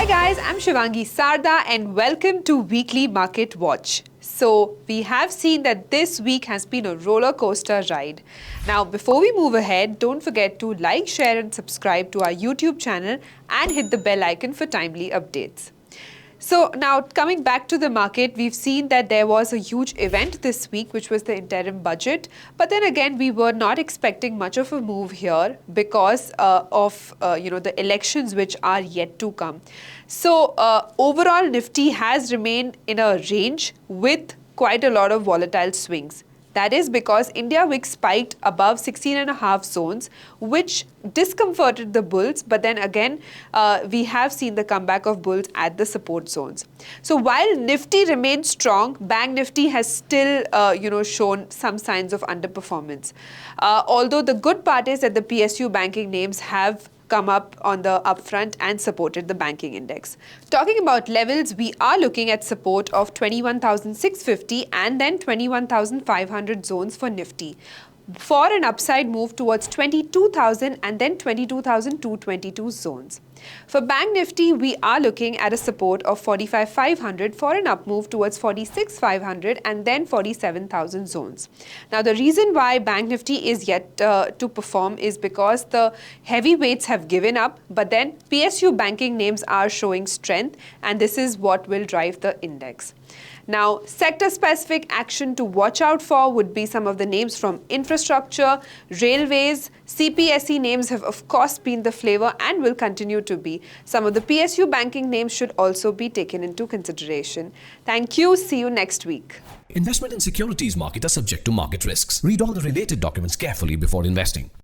Hi guys, I'm Shivangi Sarda and welcome to Weekly Market Watch. So we have seen that this week has been a roller coaster ride. Now before we move ahead, don't forget to like, share and subscribe to our YouTube channel and hit the bell icon for timely updates. So now coming back to the market, we've seen that there was a huge event this week, which was the interim budget. But then again, we were not expecting much of a move here because of the elections which are yet to come. So overall, Nifty has remained in a range with quite a lot of volatile swings. That is because India VIX spiked above 16.5 zones, which discomforted the bulls. But then again, we have seen the comeback of bulls at the support zones. So while Nifty remains strong, Bank Nifty has still, shown some signs of underperformance. Although the good part is that the PSU banking names have come up on the upfront and supported the banking index. Talking about levels, we are looking at support of 21,650 and then 21,500 zones for Nifty, for an upside move towards 22,000 and then 22,222 zones. For Bank Nifty, we are looking at a support of 45,500 for an up move towards 46,500 and then 47,000 zones. Now, the reason why Bank Nifty is yet to perform is because the heavyweights have given up, but then PSU banking names are showing strength, and this is what will drive the index. Now, sector-specific action to watch out for would be some of the names from infrastructure, railways. CPSE names have of course been the flavor and will continue to be. Some of the PSU banking names should also be taken into consideration. Thank you. See you next week. Investment in securities market are subject to market risks. Read all the related documents carefully before investing.